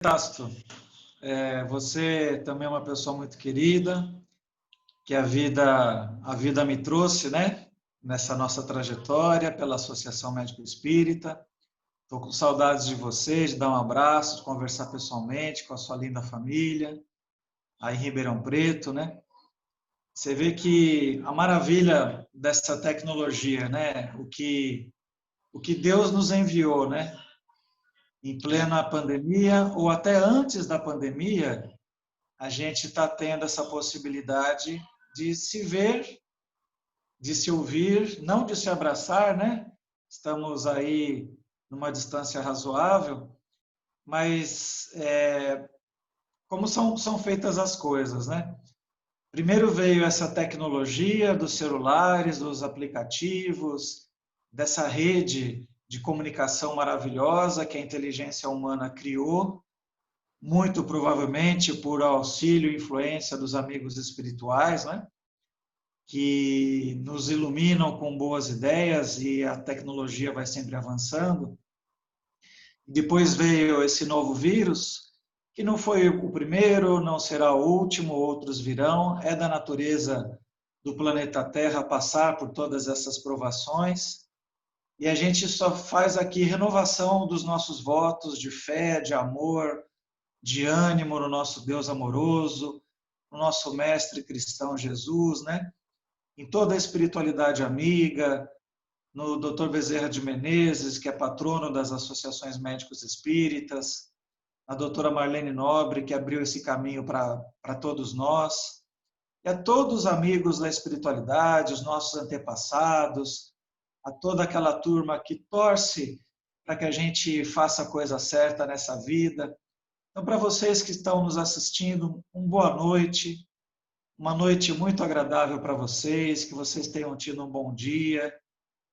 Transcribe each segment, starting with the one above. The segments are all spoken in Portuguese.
Tasto, você também é uma pessoa muito querida, que a vida me trouxe, né? Nessa nossa trajetória pela Associação Médico Espírita. Estou com saudades de você, de dar um abraço, de conversar pessoalmente com a sua linda família, aí em Ribeirão Preto, né? Você vê que a maravilha dessa tecnologia, né? O que Deus nos enviou, né? Em plena pandemia ou até antes da pandemia, a gente está tendo essa possibilidade de se ver, de se ouvir, não de se abraçar, né? Estamos aí numa distância razoável, mas como são feitas as coisas, né? Primeiro veio essa tecnologia dos celulares, dos aplicativos, dessa rede de comunicação maravilhosa que a inteligência humana criou, muito provavelmente por auxílio e influência dos amigos espirituais, né? Que nos iluminam com boas ideias e a tecnologia vai sempre avançando. Depois veio esse novo vírus, que não foi o primeiro, não será o último, outros virão, é da natureza do planeta Terra passar por todas essas provações. E a gente só faz aqui renovação dos nossos votos de fé, de amor, de ânimo no nosso Deus amoroso, no nosso mestre cristão Jesus, né? Em toda a espiritualidade amiga, no Dr. Bezerra de Menezes, que é patrono das associações médicos espíritas, a doutora Marlene Nobre, que abriu esse caminho para todos nós, e a todos os amigos da espiritualidade, os nossos antepassados, a toda aquela turma que torce para que a gente faça a coisa certa nessa vida. Então, para vocês que estão nos assistindo, uma boa noite, uma noite muito agradável para vocês, que vocês tenham tido um bom dia,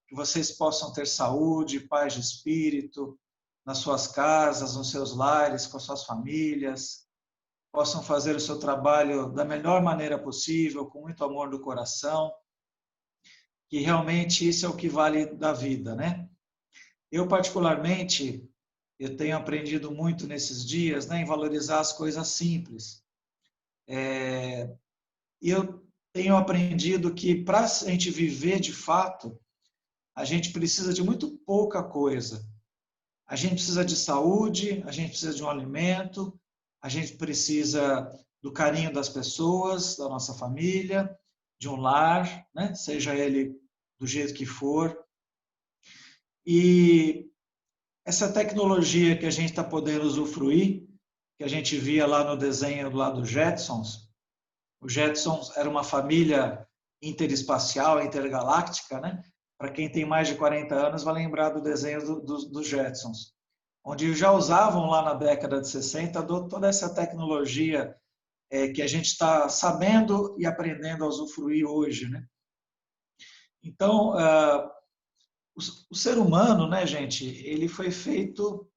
que vocês possam ter saúde, paz de espírito, nas suas casas, nos seus lares, com as suas famílias, possam fazer o seu trabalho da melhor maneira possível, com muito amor do coração, que realmente isso é o que vale da vida, né? Eu, particularmente, eu tenho aprendido muito nesses dias, né, em valorizar as coisas simples. E eu tenho aprendido que para a gente viver de fato, a gente precisa de muito pouca coisa. A gente precisa de saúde, a gente precisa de um alimento, a gente precisa do carinho das pessoas, da nossa família, de um lar, né? Seja ele do jeito que for. E essa tecnologia que a gente está podendo usufruir, que a gente via lá no desenho lá dos Jetsons, os Jetsons era uma família interespacial, intergaláctica, né? Para quem tem mais de 40 anos vai lembrar do desenho dos Jetsons, onde já usavam lá na década de 60 toda essa tecnologia que a gente está sabendo e aprendendo a usufruir hoje, né? Então, o ser humano, né, gente, ele foi feito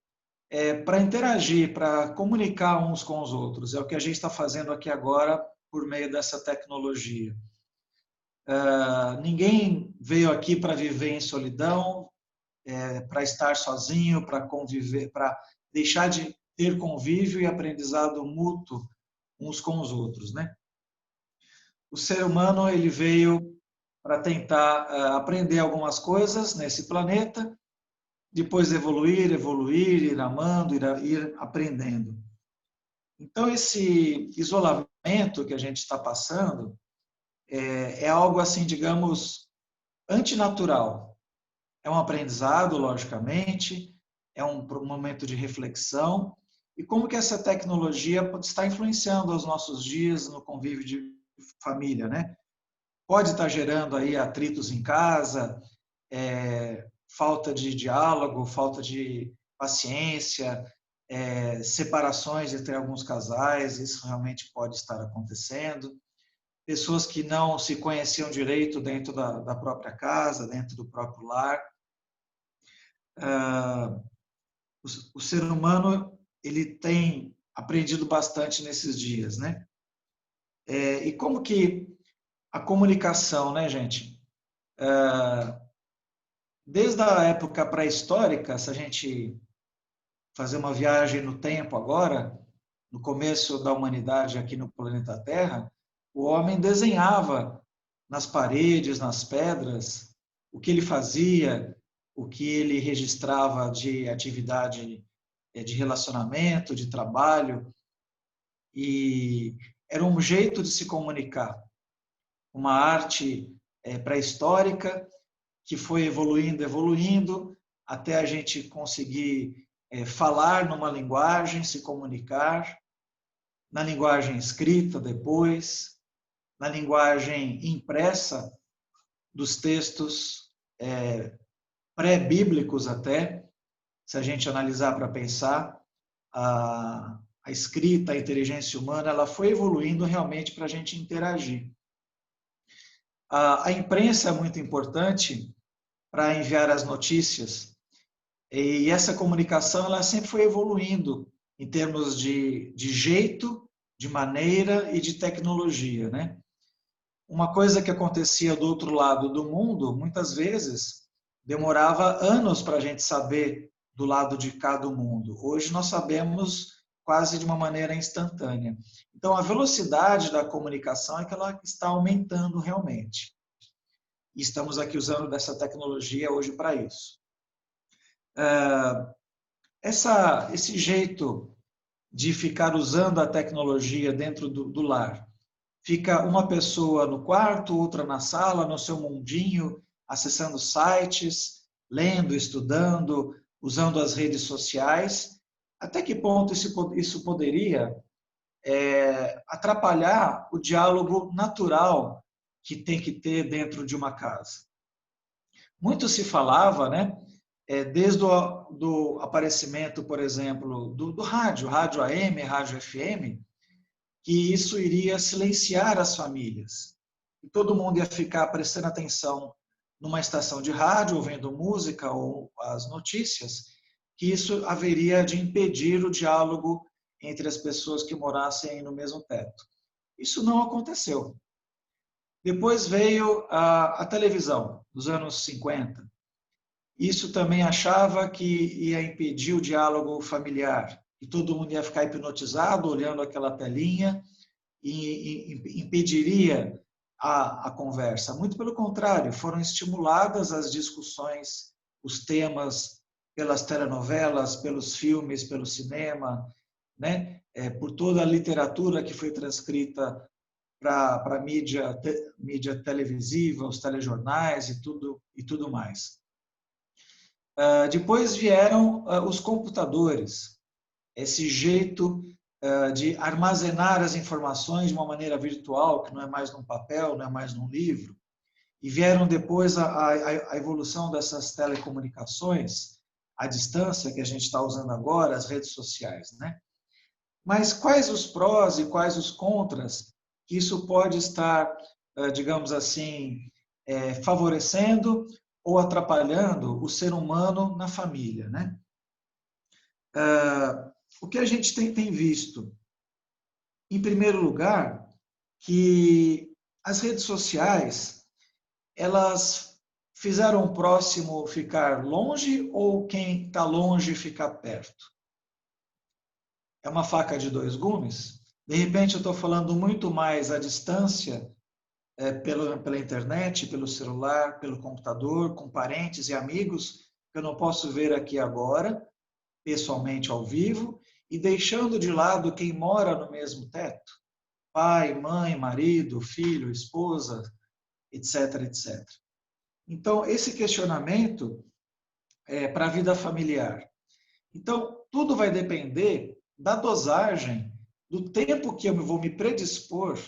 para interagir, para comunicar uns com os outros. É o que a gente está fazendo aqui agora por meio dessa tecnologia. Ninguém veio aqui para viver em solidão, para estar sozinho, para conviver, para deixar de ter convívio e aprendizado mútuo uns com os outros, né? O ser humano ele veio para tentar aprender algumas coisas nesse planeta, depois evoluir, ir amando, ir aprendendo. Então esse isolamento que a gente está passando é algo assim, digamos, antinatural. É um aprendizado, logicamente, é um momento de reflexão. E como que essa tecnologia está influenciando os nossos dias no convívio de família, né? Pode estar gerando aí atritos em casa, falta de diálogo, falta de paciência, separações entre alguns casais, isso realmente pode estar acontecendo. Pessoas que não se conheciam direito dentro da própria casa, dentro do próprio lar. O ser humano ele tem aprendido bastante nesses dias, né? E como que a comunicação, né, gente? Desde a época pré-histórica, se a gente fazer uma viagem no tempo agora, no começo da humanidade aqui no planeta Terra, o homem desenhava nas paredes, nas pedras, o que ele fazia, o que ele registrava de atividade de relacionamento, de trabalho, e era um jeito de se comunicar, uma arte pré-histórica que foi evoluindo, evoluindo, até a gente conseguir falar numa linguagem, se comunicar, na linguagem escrita depois, na linguagem impressa dos textos pré-bíblicos até, se a gente analisar para pensar, a escrita, a inteligência humana, ela foi evoluindo realmente para a gente interagir. A imprensa é muito importante para enviar as notícias, e essa comunicação ela sempre foi evoluindo em termos de jeito, de maneira e de tecnologia, né? Uma coisa que acontecia do outro lado do mundo, muitas vezes, demorava anos para a gente saber do lado de cá do mundo. Hoje nós sabemos quase de uma maneira instantânea. Então, a velocidade da comunicação é que ela está aumentando realmente. E estamos aqui usando dessa tecnologia hoje para isso. Esse jeito de ficar usando a tecnologia dentro do lar, fica uma pessoa no quarto, outra na sala, no seu mundinho, acessando sites, lendo, estudando, usando as redes sociais. Até que ponto isso poderia atrapalhar o diálogo natural que tem que ter dentro de uma casa? Muito se falava, né, desde do aparecimento, por exemplo, do rádio AM, rádio FM, que isso iria silenciar as famílias. E todo mundo ia ficar prestando atenção numa estação de rádio, ouvindo música ou as notícias, que isso haveria de impedir o diálogo entre as pessoas que morassem no mesmo teto. Isso não aconteceu. Depois veio a televisão, nos anos 50. Isso também achava que ia impedir o diálogo familiar, e todo mundo ia ficar hipnotizado, olhando aquela telinha, e impediria a conversa. Muito pelo contrário, foram estimuladas as discussões, os temas, pelas telenovelas, pelos filmes, pelo cinema, né? Por toda a literatura que foi transcrita para a mídia televisiva, os telejornais e tudo mais. Depois vieram os computadores, esse jeito de armazenar as informações de uma maneira virtual, que não é mais num papel, não é mais num livro. E vieram depois a evolução dessas telecomunicações, à distância, que a gente está usando agora, as redes sociais, né? Mas quais os prós e quais os contras que isso pode estar, digamos assim, favorecendo ou atrapalhando o ser humano na família, né? O que a gente tem visto? Em primeiro lugar, que as redes sociais, elas fizeram o próximo ficar longe ou quem está longe ficar perto? É uma faca de dois gumes? De repente eu estou falando muito mais à distância, pela internet, pelo celular, pelo computador, com parentes e amigos, que eu não posso ver aqui agora, pessoalmente ao vivo, e deixando de lado quem mora no mesmo teto, pai, mãe, marido, filho, esposa, etc, etc. Então, esse questionamento é para a vida familiar. Então, tudo vai depender da dosagem, do tempo que eu vou me predispor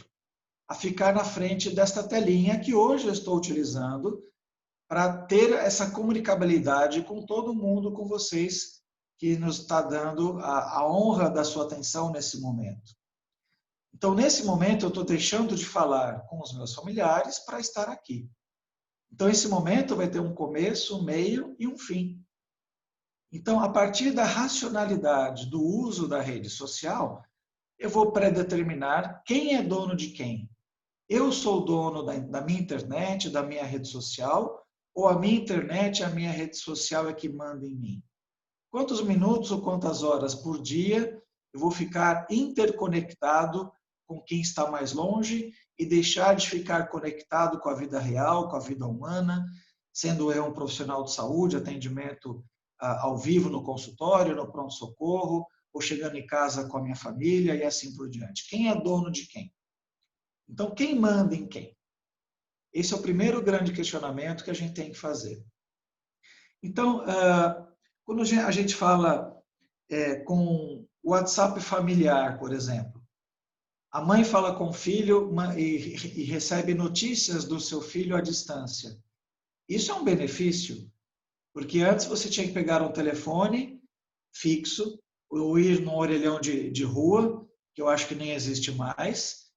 a ficar na frente desta telinha que hoje eu estou utilizando para ter essa comunicabilidade com todo mundo, com vocês, que nos está dando a honra da sua atenção nesse momento. Então, nesse momento, eu estou deixando de falar com os meus familiares para estar aqui. Então, esse momento vai ter um começo, um meio e um fim. Então, a partir da racionalidade do uso da rede social, eu vou predeterminar quem é dono de quem. Eu sou dono da minha internet, da minha rede social, ou a minha internet, a minha rede social é que manda em mim? quantos minutos ou quantas horas por dia eu vou ficar interconectado com quem está mais longe e deixar de ficar conectado com a vida real, com a vida humana, sendo eu um profissional de saúde, atendimento ao vivo no consultório, no pronto-socorro, ou chegando em casa com a minha família e assim por diante. Quem é dono de quem? Então, quem manda em quem? Esse é o primeiro grande questionamento que a gente tem que fazer. Então, quando a gente fala com o WhatsApp familiar, por exemplo, a mãe fala com o filho e recebe notícias do seu filho à distância. Isso é um benefício, porque antes você tinha que pegar um telefone fixo ou ir num orelhão de rua, que eu acho que nem existe mais,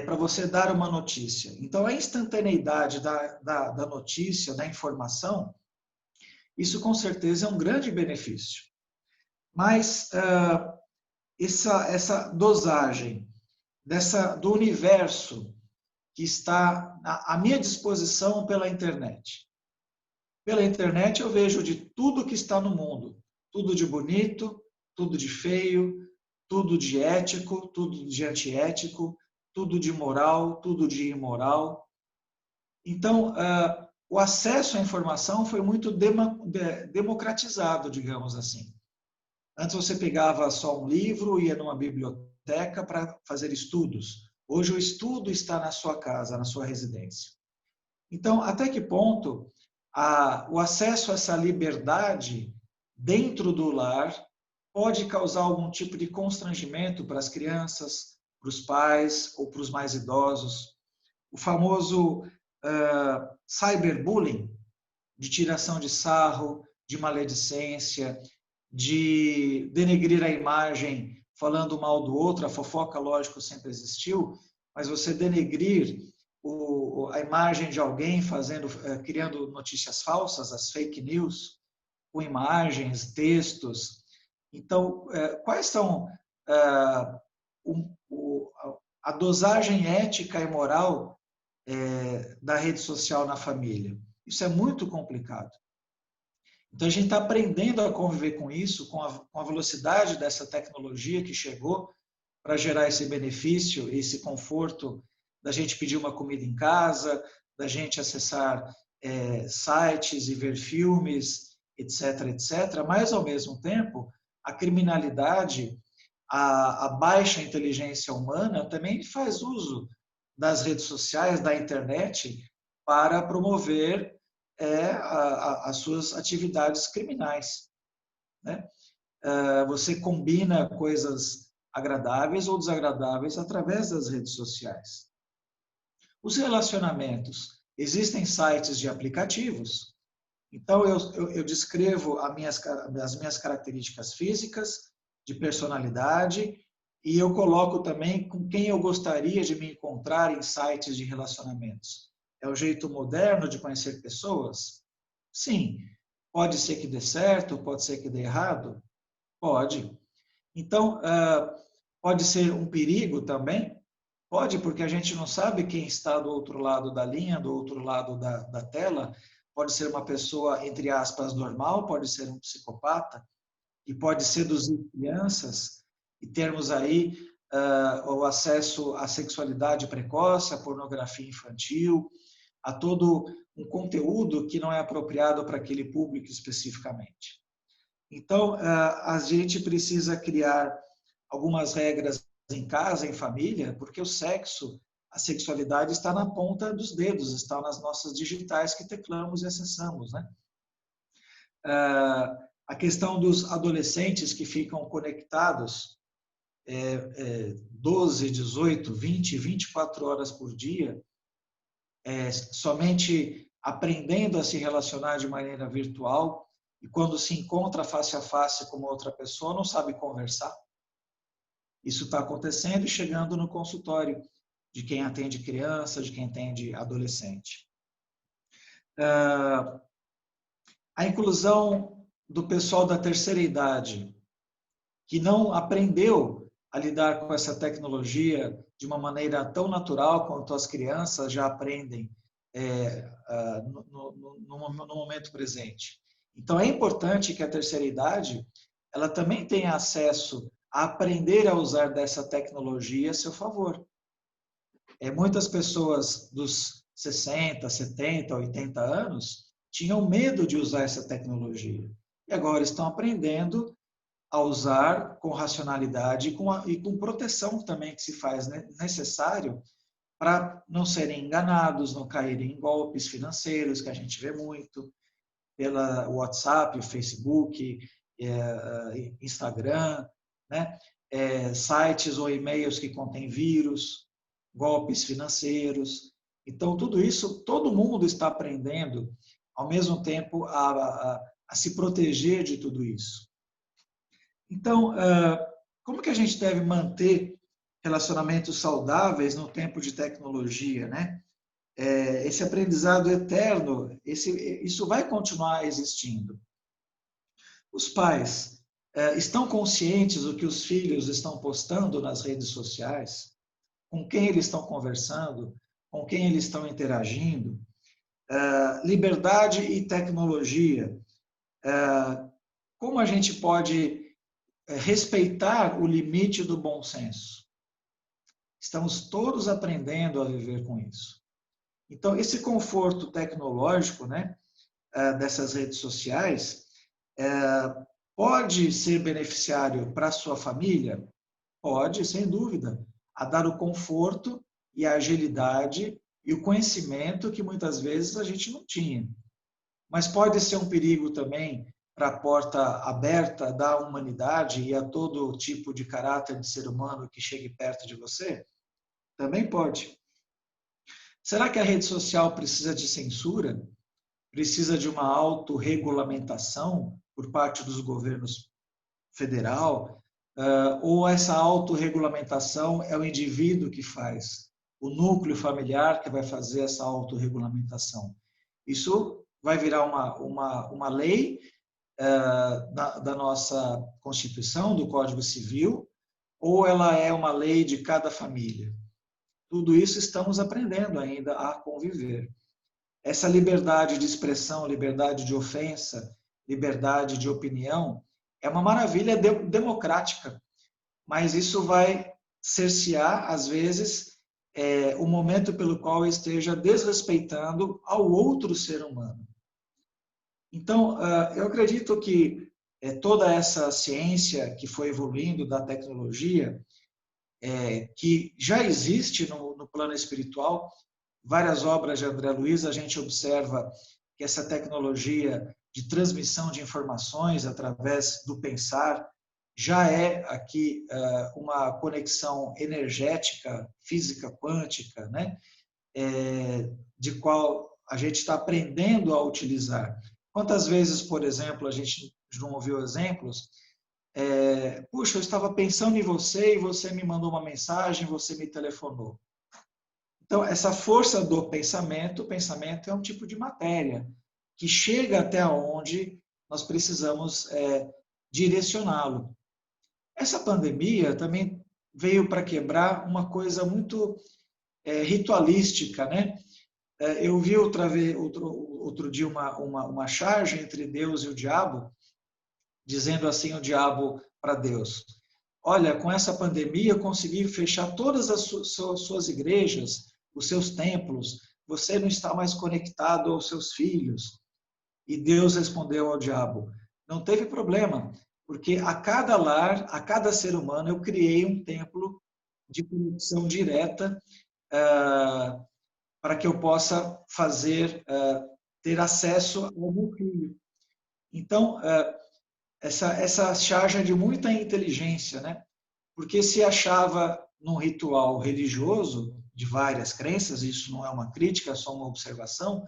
para você dar uma notícia. Então, a instantaneidade da notícia, da informação, isso com certeza é um grande benefício. Mas essa dosagem do universo que está à minha disposição pela internet. Pela internet eu vejo de tudo que está no mundo, tudo de bonito, tudo de feio, tudo de ético, tudo de antiético, tudo de moral, tudo de imoral. Então, o acesso à informação foi muito democratizado, digamos assim. Antes você pegava só um livro, ia numa biblioteca para fazer estudos. Hoje o estudo está na sua casa, na sua residência. Então, até que ponto o acesso a essa liberdade dentro do lar pode causar algum tipo de constrangimento para as crianças, para os pais ou para os mais idosos? O famoso cyberbullying, de tiração de sarro, de maledicência, de denegrir a imagem falando mal do outro. A fofoca, lógico, sempre existiu, mas você denegrir a imagem de alguém criando notícias falsas, as fake news, com imagens, textos. Então, quais são a dosagem ética e moral da rede social na família? Isso é muito complicado. Então, a gente está aprendendo a conviver com isso, com a velocidade dessa tecnologia que chegou para gerar esse benefício, esse conforto da gente pedir uma comida em casa, da gente acessar sites e ver filmes, etc., etc. Mas, ao mesmo tempo, a criminalidade, a baixa inteligência humana também faz uso das redes sociais, da internet, para promover as suas atividades criminais. Né? Você combina coisas agradáveis ou desagradáveis através das redes sociais. Os relacionamentos. Existem sites de aplicativos. Então, eu descrevo as minhas características físicas, de personalidade, e eu coloco também com quem eu gostaria de me encontrar em sites de relacionamentos. É o jeito moderno de conhecer pessoas? Sim. Pode ser que dê certo, pode ser que dê errado? Pode. Então, pode ser um perigo também? Pode, porque a gente não sabe quem está do outro lado da linha, do outro lado da tela. Pode ser uma pessoa, entre aspas, normal, pode ser um psicopata, e pode seduzir crianças, e termos aí o acesso à sexualidade precoce, à pornografia infantil, a todo um conteúdo que não é apropriado para aquele público especificamente. Então, a gente precisa criar algumas regras em casa, em família, porque o sexo, a sexualidade está na ponta dos dedos, está nas nossas digitais que teclamos e acessamos, né? A questão dos adolescentes que ficam conectados 12, 18, 20, 24 horas por dia, somente aprendendo a se relacionar de maneira virtual, e quando se encontra face a face com outra pessoa, não sabe conversar. Isso está acontecendo e chegando no consultório de quem atende criança, de quem atende adolescente. A inclusão do pessoal da terceira idade, que não aprendeu a lidar com essa tecnologia de uma maneira tão natural quanto as crianças já aprendem no momento presente. Então, é importante que a terceira idade ela também tenha acesso a aprender a usar dessa tecnologia a seu favor. Muitas pessoas dos 60, 70, 80 anos tinham medo de usar essa tecnologia. E agora estão aprendendo a usar com racionalidade e com proteção também que se faz necessário para não serem enganados, não caírem em golpes financeiros, que a gente vê muito, pela WhatsApp, Facebook, Instagram, né? Sites ou e-mails que contêm vírus, golpes financeiros. Então, tudo isso, todo mundo está aprendendo, ao mesmo tempo, a se proteger de tudo isso. Então, como que a gente deve manter relacionamentos saudáveis no tempo de tecnologia, né? Esse aprendizado eterno, isso vai continuar existindo. Os pais estão conscientes do que os filhos estão postando nas redes sociais? Com quem eles estão conversando? Com quem eles estão interagindo? Liberdade e tecnologia. Como a gente pode respeitar o limite do bom senso? Estamos todos aprendendo a viver com isso. Então, esse conforto tecnológico, né, dessas redes sociais, pode ser beneficiário para a sua família? Pode, sem dúvida, a dar o conforto e a agilidade e o conhecimento que muitas vezes a gente não tinha. Mas pode ser um perigo também para a porta aberta da humanidade e a todo tipo de caráter de ser humano que chegue perto de você? Também pode. Será que a rede social precisa de censura? Precisa de uma autorregulamentação por parte dos governos federal? Ou essa autorregulamentação é o indivíduo que faz? O núcleo familiar que vai fazer essa autorregulamentação? Isso vai virar uma lei da nossa Constituição, do Código Civil, ou ela é uma lei de cada família? Tudo isso estamos aprendendo ainda a conviver. Essa liberdade de expressão, liberdade de ofensa, liberdade de opinião, é uma maravilha democrática, mas isso vai cercear, às vezes, o momento pelo qual esteja desrespeitando ao outro ser humano. Então, eu acredito que toda essa ciência que foi evoluindo da tecnologia, que já existe no plano espiritual, várias obras de André Luiz, a gente observa que essa tecnologia de transmissão de informações através do pensar já é aqui uma conexão energética, física quântica, né? De qual a gente está aprendendo a utilizar. Quantas vezes, por exemplo, a gente não ouviu exemplos? Puxa, eu estava pensando em você e você me mandou uma mensagem, você me telefonou. Então, essa força do pensamento, o pensamento é um tipo de matéria que chega até onde nós precisamos direcioná-lo. Essa pandemia também veio para quebrar uma coisa muito ritualística, né? Eu vi outro dia uma charge entre Deus e o diabo, dizendo assim o diabo para Deus: olha, com essa pandemia eu consegui fechar todas as suas igrejas, os seus templos, você não está mais conectado aos seus filhos. E Deus respondeu ao diabo: não teve problema, porque a cada lar, a cada ser humano, eu criei um templo de conexão direta para que eu possa ter acesso ao meu filho. Então, essa charge é de muita inteligência, né? Porque se achava num ritual religioso de várias crenças, isso não é uma crítica, é só uma observação,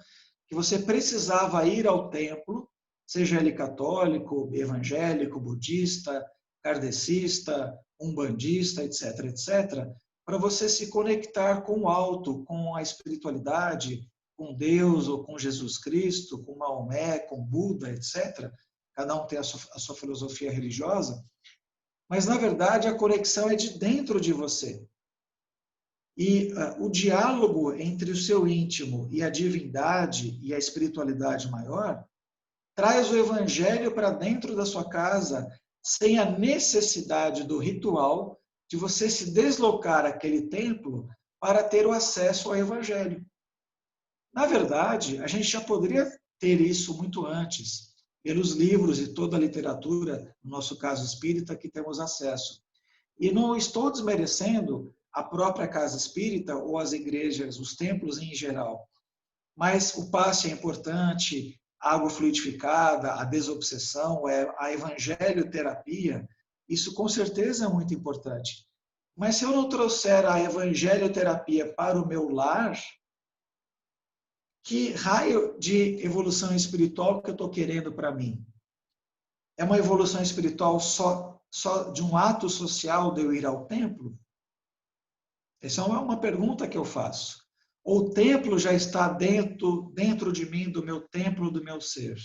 que você precisava ir ao templo, seja ele católico, evangélico, budista, kardecista, umbandista, etc., etc., para você se conectar com o alto, com a espiritualidade, com Deus ou com Jesus Cristo, com Maomé, com Buda, etc. Cada um tem a sua filosofia religiosa, mas na verdade a conexão é de dentro de você. E o diálogo entre o seu íntimo e a divindade e a espiritualidade maior traz o evangelho para dentro da sua casa, sem a necessidade do ritual de você se deslocar àquele templo para ter o acesso ao evangelho. Na verdade, a gente já poderia ter isso muito antes, pelos livros e toda a literatura, no nosso caso espírita, que temos acesso. E não estou desmerecendo a própria casa espírita ou as igrejas, os templos em geral. Mas o passe é importante, a água fluidificada, a desobsessão, a evangelioterapia, isso com certeza é muito importante. Mas se eu não trouxer a evangelioterapia para o meu lar, que raio de evolução espiritual que eu estou querendo para mim? É uma evolução espiritual só de um ato social de eu ir ao templo? Essa é uma pergunta que eu faço. Ou o templo já está dentro de mim, do meu templo, do meu ser?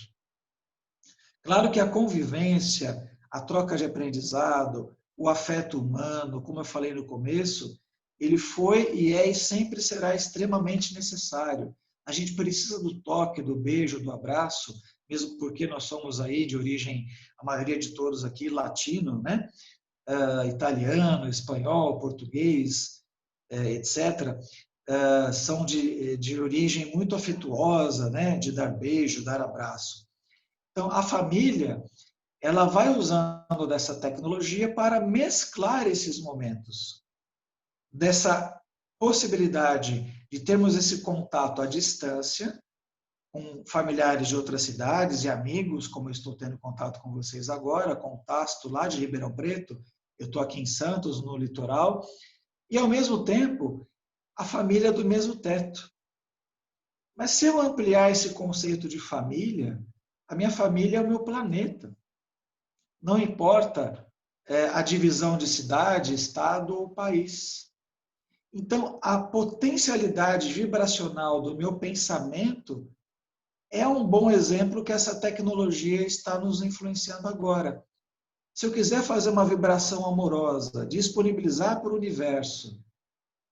Claro que a convivência, a troca de aprendizado, o afeto humano, como eu falei no começo, ele foi e é e sempre será extremamente necessário. A gente precisa do toque, do beijo, do abraço, mesmo porque nós somos aí de origem, a maioria de todos aqui, latino, né? Italiano, espanhol, português, etc., são de origem muito afetuosa, né? De dar beijo, dar abraço. Então, a família, ela vai usando dessa tecnologia para mesclar esses momentos, dessa possibilidade de termos esse contato à distância, com familiares de outras cidades e amigos, como eu estou tendo contato com vocês agora, com o Tasto lá de Ribeirão Preto, eu estou aqui em Santos, no litoral, e ao mesmo tempo, a família do mesmo teto. Mas se eu ampliar esse conceito de família, a minha família é o meu planeta. Não importa a divisão de cidade, estado ou país. Então, a potencialidade vibracional do meu pensamento é um bom exemplo que essa tecnologia está nos influenciando agora. Se eu quiser fazer uma vibração amorosa, disponibilizar para o universo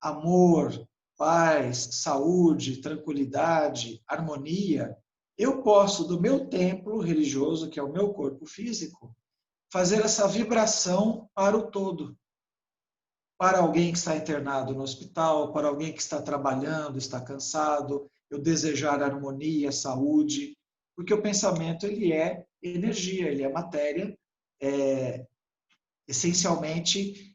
amor, paz, saúde, tranquilidade, harmonia, eu posso, do meu templo religioso, que é o meu corpo físico, fazer essa vibração para o todo. Para alguém que está internado no hospital, para alguém que está trabalhando, está cansado, eu desejar harmonia, saúde, porque o pensamento ele é energia, ele é matéria, essencialmente,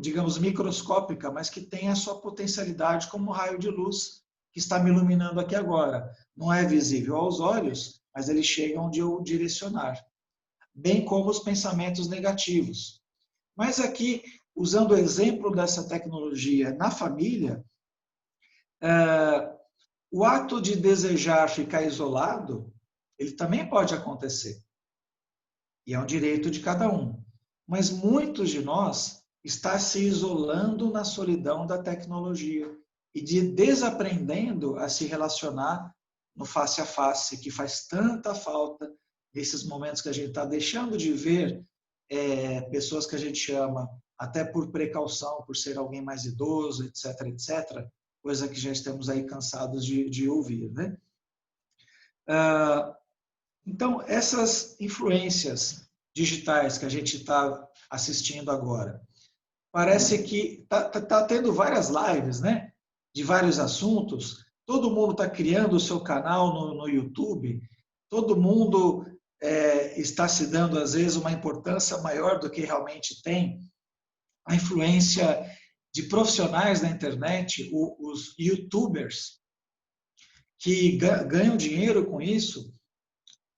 digamos, microscópica, mas que tem a sua potencialidade como um raio de luz que está me iluminando aqui agora. Não é visível aos olhos, mas ele chega onde eu direcionar. Bem como os pensamentos negativos. Mas aqui, usando o exemplo dessa tecnologia na família, o ato de desejar ficar isolado, ele também pode acontecer. E é um direito de cada um. Mas muitos de nós está se isolando na solidão da tecnologia e desaprendendo a se relacionar no face a face, que faz tanta falta nesses momentos que a gente está deixando de ver pessoas que a gente ama, até por precaução, por ser alguém mais idoso, etc., etc., coisa que já estamos aí cansados de ouvir, né? Então, essas influências digitais que a gente está assistindo agora, parece que tá tendo várias lives, né? De vários assuntos, todo mundo está criando o seu canal no YouTube, todo mundo está se dando, às vezes, uma importância maior do que realmente tem. A influência de profissionais da internet, os YouTubers, que ganham dinheiro com isso,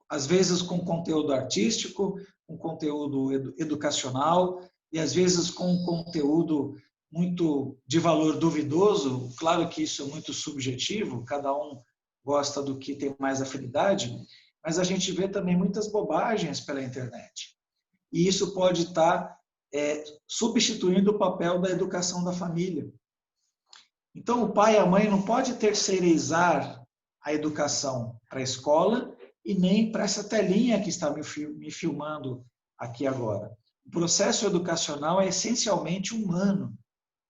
às vezes com conteúdo artístico, com conteúdo educacional, e às vezes com conteúdo muito de valor duvidoso. Claro que isso é muito subjetivo, cada um gosta do que tem mais afinidade, mas a gente vê também muitas bobagens pela internet. E isso pode estar substituindo o papel da educação da família. Então, o pai e a mãe não pode terceirizar a educação para a escola e nem para essa telinha que está me filmando aqui agora. O processo educacional é essencialmente humano.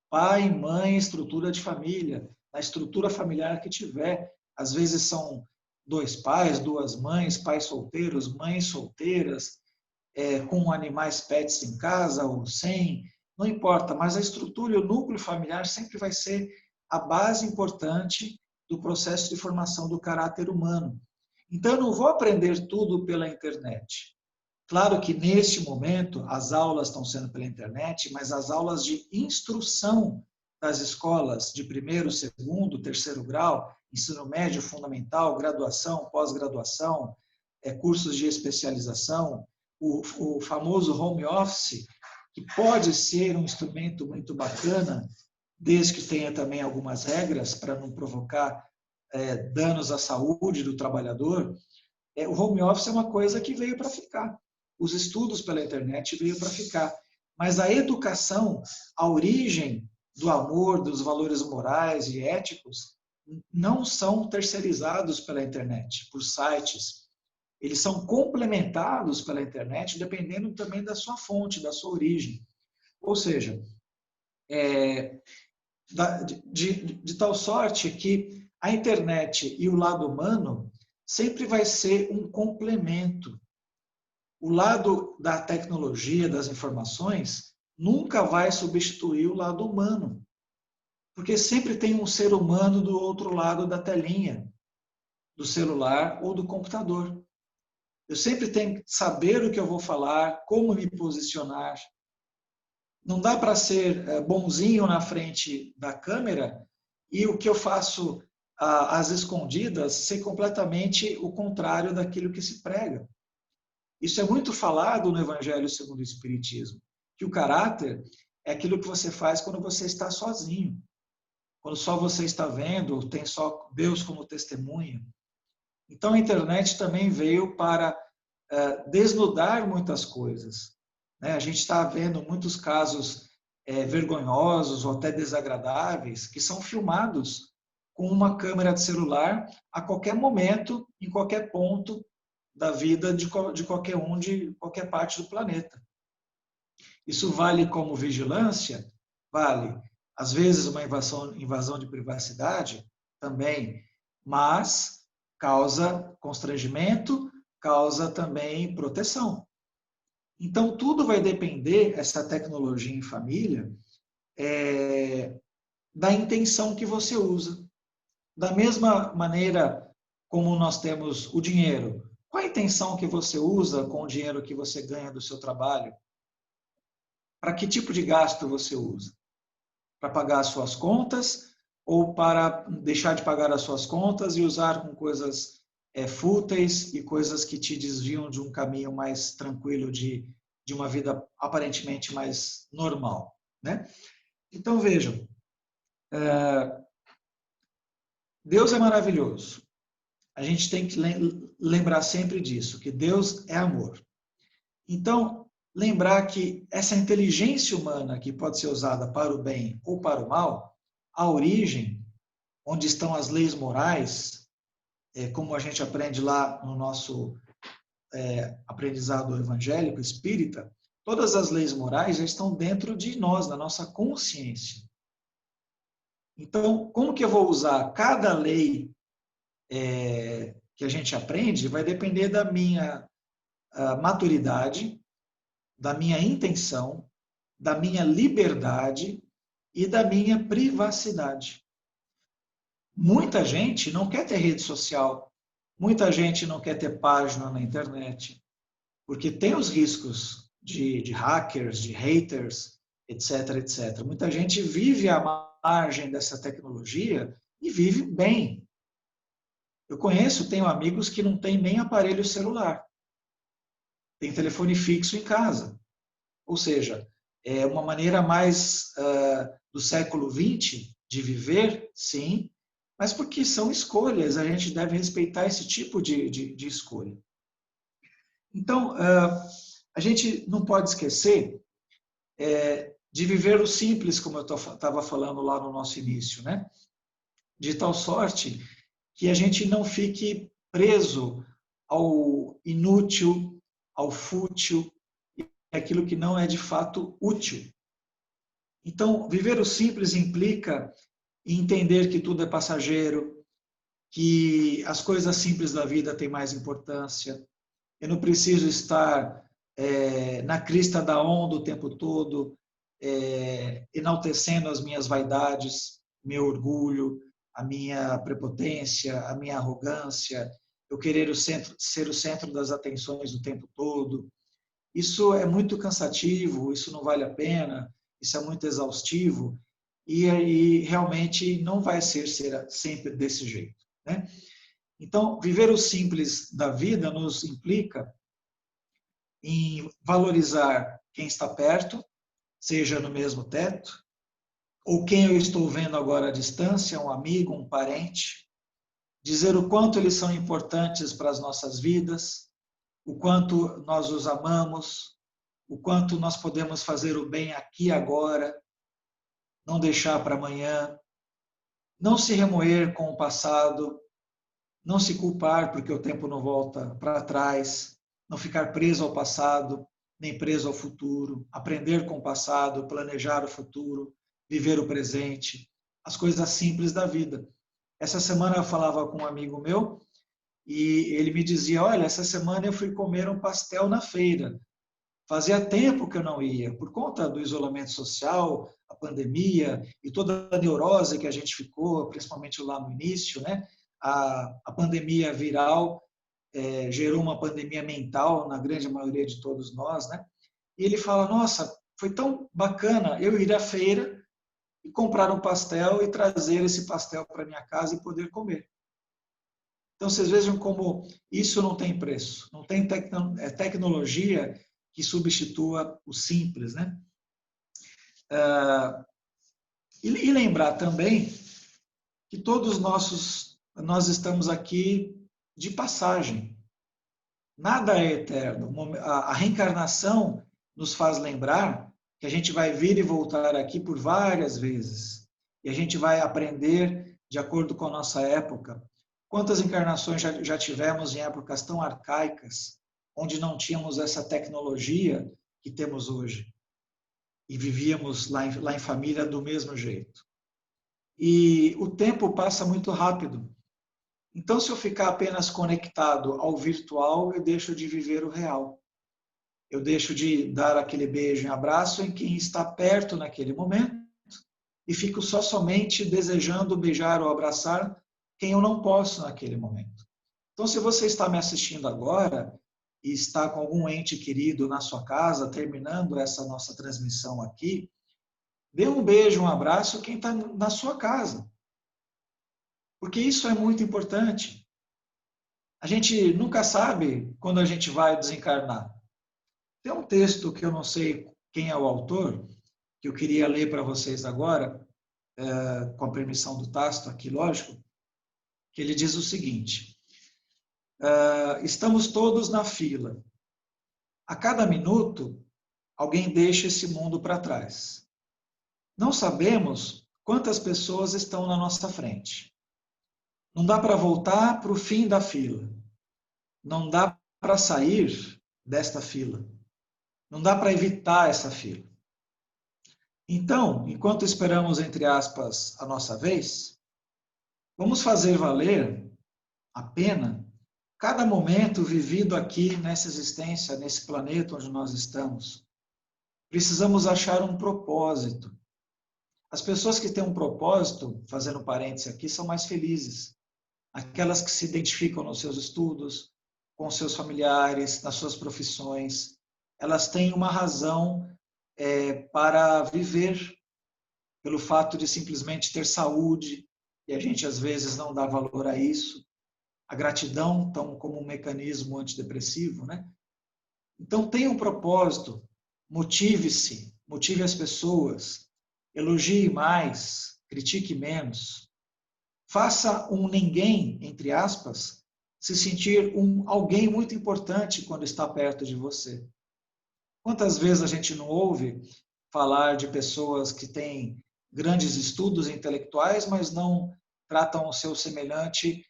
Pai, mãe, estrutura de família, a estrutura familiar que tiver. Às vezes são 2 pais, 2 mães, pais solteiros, mães solteiras, com animais pets em casa ou sem, não importa, mas a estrutura e o núcleo familiar sempre vai ser a base importante do processo de formação do caráter humano. Então, eu não vou aprender tudo pela internet. Claro que, neste momento, as aulas estão sendo pela internet, mas as aulas de instrução das escolas de primeiro, segundo, terceiro grau, ensino médio, fundamental, graduação, pós-graduação, cursos de especialização, o famoso home office, que pode ser um instrumento muito bacana, desde que tenha também algumas regras para não provocar danos à saúde do trabalhador. O home office é uma coisa que veio para ficar. Os estudos pela internet veio para ficar. Mas a educação, a origem do amor, dos valores morais e éticos, não são terceirizados pela internet, por sites. Eles são complementados pela internet, dependendo também da sua fonte, da sua origem. Ou seja, de tal sorte que a internet e o lado humano sempre vai ser um complemento. O lado da tecnologia, das informações, nunca vai substituir o lado humano. Porque sempre tem um ser humano do outro lado da telinha, do celular ou do computador. Eu sempre tenho que saber o que eu vou falar, como me posicionar. Não dá para ser bonzinho na frente da câmera e o que eu faço às escondidas ser completamente o contrário daquilo que se prega. Isso é muito falado no Evangelho segundo o Espiritismo, que o caráter é aquilo que você faz quando você está sozinho, quando só você está vendo, tem só Deus como testemunha. Então a internet também veio para desnudar muitas coisas. A gente está vendo muitos casos vergonhosos ou até desagradáveis que são filmados com uma câmera de celular a qualquer momento, em qualquer ponto da vida de qualquer um, de qualquer parte do planeta. Isso vale como vigilância? Vale. Às vezes uma invasão de privacidade? Também. Mas causa constrangimento, causa também proteção. Então, tudo vai depender, essa tecnologia em família, da intenção que você usa. Da mesma maneira como nós temos o dinheiro, qual a intenção que você usa com o dinheiro que você ganha do seu trabalho? Para que tipo de gasto você usa? Para pagar as suas contas ou para deixar de pagar as suas contas e usar com coisas fúteis e coisas que te desviam de um caminho mais tranquilo de uma vida aparentemente mais normal, né? Então, vejam, Deus é maravilhoso. A gente tem que lembrar sempre disso, que Deus é amor. Então, lembrar que essa inteligência humana que pode ser usada para o bem ou para o mal, a origem, onde estão as leis morais, como a gente aprende lá no nosso aprendizado evangélico espírita, todas as leis morais já estão dentro de nós, na nossa consciência. Então, como que eu vou usar cada lei que a gente aprende vai depender da minha maturidade, da minha intenção, da minha liberdade e da minha privacidade. Muita gente não quer ter rede social, muita gente não quer ter página na internet, porque tem os riscos de hackers, de haters, etc, etc. Muita gente vive à margem dessa tecnologia e vive bem. Eu tenho amigos que não têm nem aparelho celular. Tem telefone fixo em casa. Ou seja, é uma maneira mais do século XX de viver, sim, mas porque são escolhas, a gente deve respeitar esse tipo de escolha. Então, a gente não pode esquecer de viver o simples, como eu estava falando lá no nosso início, né? De tal sorte que a gente não fique preso ao inútil, ao fútil, aquilo que não é de fato útil. Então, viver o simples implica entender que tudo é passageiro, que as coisas simples da vida têm mais importância. Eu não preciso estar na crista da onda o tempo todo, enaltecendo as minhas vaidades, meu orgulho, a minha prepotência, a minha arrogância, eu querer ser o centro das atenções o tempo todo. Isso é muito cansativo, isso não vale a pena, isso é muito exaustivo e aí realmente não vai ser sempre desse jeito, né? Então, viver o simples da vida nos implica em valorizar quem está perto, seja no mesmo teto, ou quem eu estou vendo agora à distância, um amigo, um parente, dizer o quanto eles são importantes para as nossas vidas, o quanto nós os amamos, o quanto nós podemos fazer o bem aqui e agora, não deixar para amanhã, não se remoer com o passado, não se culpar porque o tempo não volta para trás, não ficar preso ao passado, nem preso ao futuro, aprender com o passado, planejar o futuro, viver o presente, as coisas simples da vida. Essa semana eu falava com um amigo meu e ele me dizia, olha, essa semana eu fui comer um pastel na feira. Fazia tempo que eu não ia, por conta do isolamento social, a pandemia e toda a neurose que a gente ficou, principalmente lá no início, né? A pandemia viral gerou uma pandemia mental na grande maioria de todos nós, né? E ele fala, nossa, foi tão bacana eu ir à feira e comprar um pastel e trazer esse pastel para minha casa e poder comer. Então, vocês vejam como isso não tem preço, não tem tecnologia que substitua o simples, né? E lembrar também que todos nós estamos aqui de passagem. Nada é eterno. A reencarnação nos faz lembrar que a gente vai vir e voltar aqui por várias vezes. E a gente vai aprender de acordo com a nossa época. Quantas encarnações já tivemos em épocas tão arcaicas, onde não tínhamos essa tecnologia que temos hoje? E vivíamos lá em família do mesmo jeito. E o tempo passa muito rápido. Então, se eu ficar apenas conectado ao virtual, eu deixo de viver o real. Eu deixo de dar aquele beijo e abraço em quem está perto naquele momento e fico somente desejando beijar ou abraçar quem eu não posso naquele momento. Então, se você está me assistindo agora e está com algum ente querido na sua casa, terminando essa nossa transmissão aqui, dê um beijo, um abraço quem está na sua casa. Porque isso é muito importante. A gente nunca sabe quando a gente vai desencarnar. Tem um texto que eu não sei quem é o autor, que eu queria ler para vocês agora, com a permissão do Tasto aqui, lógico, que ele diz o seguinte, estamos todos na fila. A cada minuto, alguém deixa esse mundo para trás. Não sabemos quantas pessoas estão na nossa frente. Não dá para voltar para o fim da fila. Não dá para sair desta fila. Não dá para evitar essa fila. Então, enquanto esperamos, entre aspas, a nossa vez, vamos fazer valer a pena cada momento vivido aqui nessa existência, nesse planeta onde nós estamos. Precisamos achar um propósito. As pessoas que têm um propósito, fazendo parênteses aqui, são mais felizes. Aquelas que se identificam nos seus estudos, com seus familiares, nas suas profissões, elas têm uma razão para viver, pelo fato de simplesmente ter saúde, e a gente às vezes não dá valor a isso. A gratidão, tão como um mecanismo antidepressivo, né? Então, tenha um propósito, motive-se, motive as pessoas, elogie mais, critique menos. Faça um ninguém, entre aspas, se sentir alguém muito importante quando está perto de você. Quantas vezes a gente não ouve falar de pessoas que têm grandes estudos intelectuais, mas não tratam o seu semelhante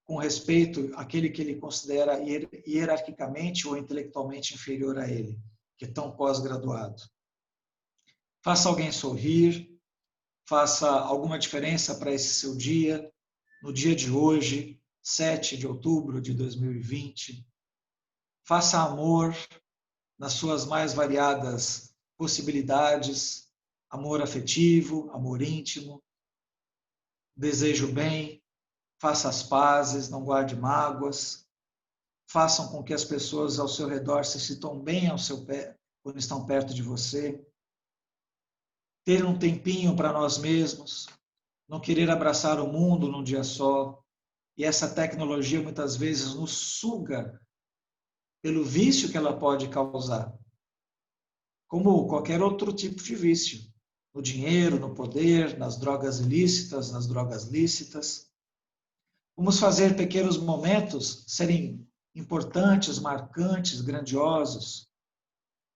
com respeito àquele que ele considera hierarquicamente ou intelectualmente inferior a ele, que é tão pós-graduado. Faça alguém sorrir, faça alguma diferença para esse seu dia, no dia de hoje, 7 de outubro de 2020. Faça amor nas suas mais variadas possibilidades, amor afetivo, amor íntimo, desejo bem, faça as pazes, não guarde mágoas, façam com que as pessoas ao seu redor se sintam bem ao seu pé, quando estão perto de você. Ter um tempinho para nós mesmos, não querer abraçar o mundo num dia só. E essa tecnologia muitas vezes nos suga pelo vício que ela pode causar, como qualquer outro tipo de vício, no dinheiro, no poder, nas drogas ilícitas, nas drogas lícitas. Vamos fazer pequenos momentos serem importantes, marcantes, grandiosos.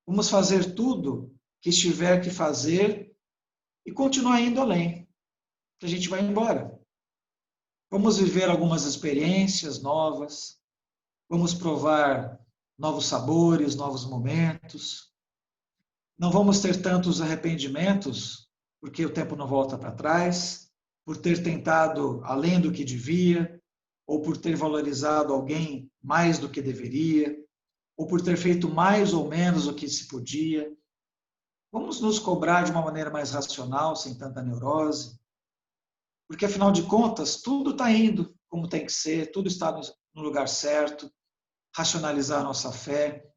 Vamos fazer tudo que estiver que fazer e continuar indo além, que a gente vai embora. Vamos viver algumas experiências novas, vamos provar novos sabores, novos momentos. Não vamos ter tantos arrependimentos, porque o tempo não volta para trás, por ter tentado além do que devia, ou por ter valorizado alguém mais do que deveria, ou por ter feito mais ou menos o que se podia. Vamos nos cobrar de uma maneira mais racional, sem tanta neurose, porque afinal de contas, tudo está indo como tem que ser, tudo está no lugar certo. Racionalizar a nossa fé,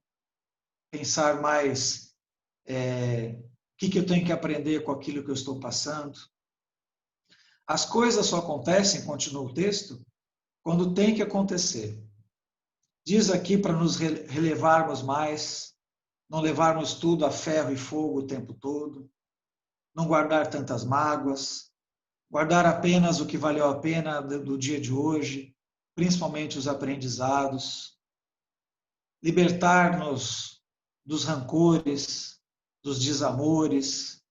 pensar mais o que eu tenho que aprender com aquilo que eu estou passando. As coisas só acontecem, continua o texto, quando tem que acontecer. Diz aqui para nos relevarmos mais, não levarmos tudo a ferro e fogo o tempo todo, não guardar tantas mágoas, guardar apenas o que valeu a pena do dia de hoje, principalmente os aprendizados, libertar-nos dos rancores, dos desamores,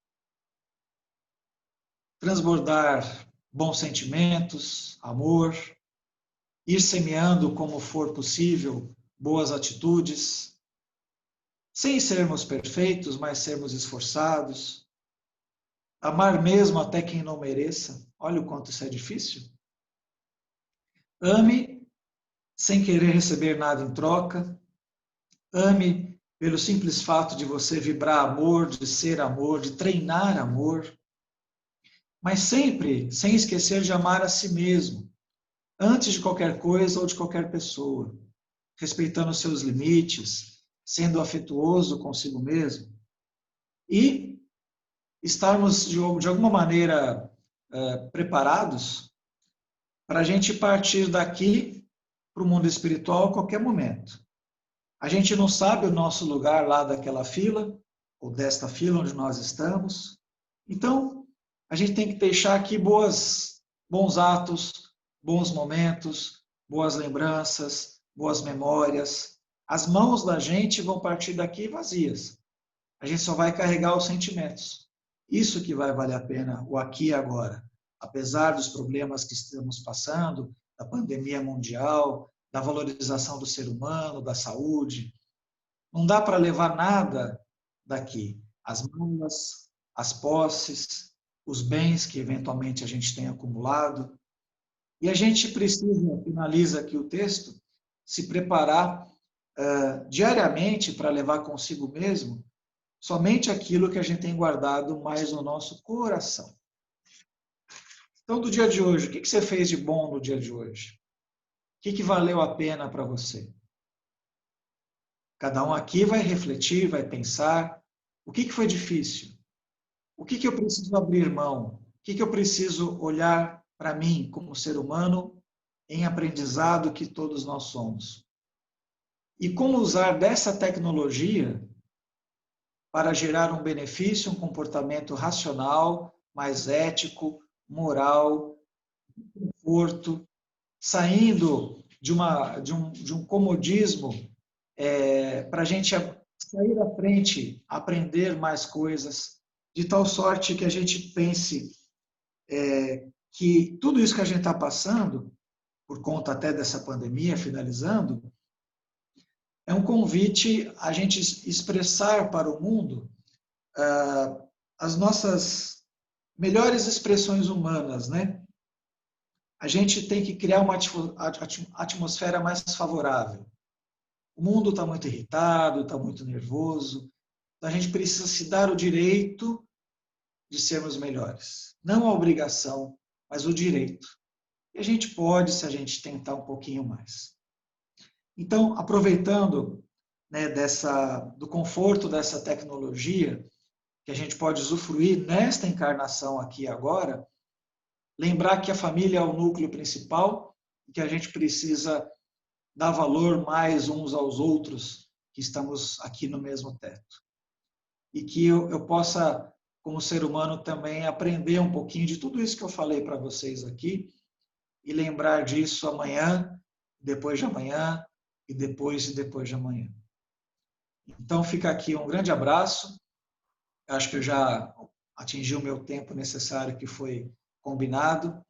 transbordar bons sentimentos, amor, ir semeando como for possível boas atitudes, sem sermos perfeitos, mas sermos esforçados, amar mesmo até quem não mereça. Olha o quanto isso é difícil. Ame sem querer receber nada em troca. Ame pelo simples fato de você vibrar amor, de ser amor, de treinar amor. Mas sempre sem esquecer de amar a si mesmo, antes de qualquer coisa ou de qualquer pessoa, respeitando os seus limites, sendo afetuoso consigo mesmo e estarmos de alguma maneira preparados para a gente partir daqui para o mundo espiritual a qualquer momento. A gente não sabe o nosso lugar lá daquela fila, ou desta fila onde nós estamos. Então, a gente tem que deixar aqui bons atos, bons momentos, boas lembranças, boas memórias. As mãos da gente vão partir daqui vazias. A gente só vai carregar os sentimentos. Isso que vai valer a pena, o aqui e agora. Apesar dos problemas que estamos passando, da pandemia mundial, da valorização do ser humano, da saúde, não dá para levar nada daqui. As malas, as posses, os bens que eventualmente a gente tem acumulado. E a gente precisa, finaliza aqui o texto, se preparar diariamente para levar consigo mesmo somente aquilo que a gente tem guardado mais no nosso coração. Então, do dia de hoje, o que você fez de bom no dia de hoje? O que valeu a pena para você? Cada um aqui vai refletir, vai pensar. O que foi difícil? O que eu preciso abrir mão? O que eu preciso olhar para mim como ser humano em aprendizado que todos nós somos? E como usar dessa tecnologia para gerar um benefício, um comportamento racional, mais ético, moral, conforto, saindo de um comodismo para a gente sair à frente, aprender mais coisas, de tal sorte que a gente pense que tudo isso que a gente está passando, por conta até dessa pandemia, finalizando, é um convite a gente expressar para o mundo as nossas melhores expressões humanas, né? a gente tem que criar uma atmosfera mais favorável. O mundo está muito irritado, está muito nervoso, então a gente precisa se dar o direito de sermos melhores. Não a obrigação, mas o direito. E a gente pode se a gente tentar um pouquinho mais. Então, aproveitando, né, do conforto dessa tecnologia, que a gente pode usufruir nesta encarnação aqui agora, lembrar que a família é o núcleo principal e que a gente precisa dar valor mais uns aos outros que estamos aqui no mesmo teto. E que eu possa, como ser humano, também aprender um pouquinho de tudo isso que eu falei para vocês aqui e lembrar disso amanhã, depois de amanhã e depois de amanhã. Então fica aqui um grande abraço. Acho que eu já atingi o meu tempo necessário que foi combinado.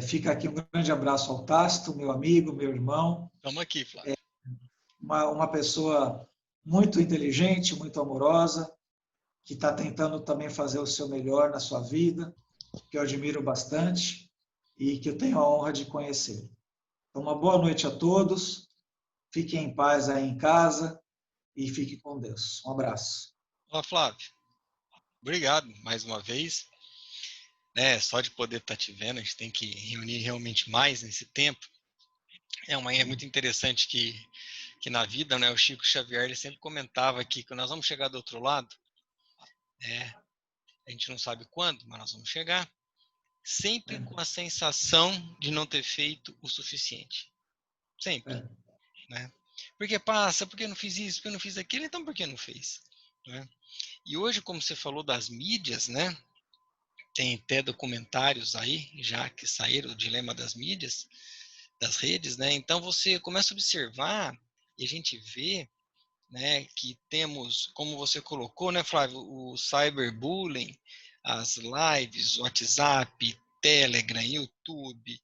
Fica aqui um grande abraço ao Tácito, meu amigo, meu irmão. Estamos aqui, Flávio. Uma pessoa muito inteligente, muito amorosa, que está tentando também fazer o seu melhor na sua vida, que eu admiro bastante e que eu tenho a honra de conhecer. Então, uma boa noite a todos. Fiquem em paz aí em casa e fiquem com Deus. Um abraço. Olá, Flávio. Obrigado mais uma vez. Só de poder estar te vendo, a gente tem que reunir realmente mais nesse tempo. É muito interessante que na vida, né, o Chico Xavier ele sempre comentava aqui que nós vamos chegar do outro lado. A gente não sabe quando, mas nós vamos chegar. Sempre com a sensação de não ter feito o suficiente. Sempre. Né? Porque passa, porque eu não fiz isso, porque eu não fiz aquilo, então por que não fez? Né? E hoje, como você falou das mídias, né? Tem até documentários aí, já que saíram, o dilema das mídias, das redes, né? Então você começa a observar e a gente vê, né, que temos, como você colocou, né, Flávio, o cyberbullying, as lives, WhatsApp, Telegram, YouTube,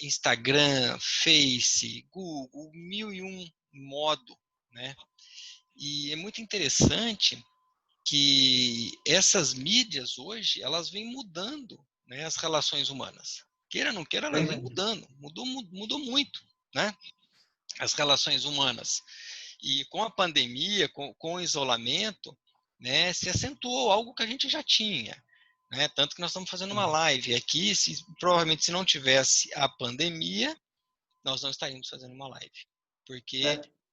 Instagram, Face, Google, 1001 modo, né? E é muito interessante que essas mídias hoje, elas vêm mudando, né, as relações humanas. Queira ou não queira, elas vêm mudando. Mudou muito, né? As relações humanas. E com a pandemia, com o isolamento, né, se acentuou algo que a gente já tinha. Né? Tanto que nós estamos fazendo uma live aqui. Provavelmente, se não tivesse a pandemia, nós não estaríamos fazendo uma live. Porque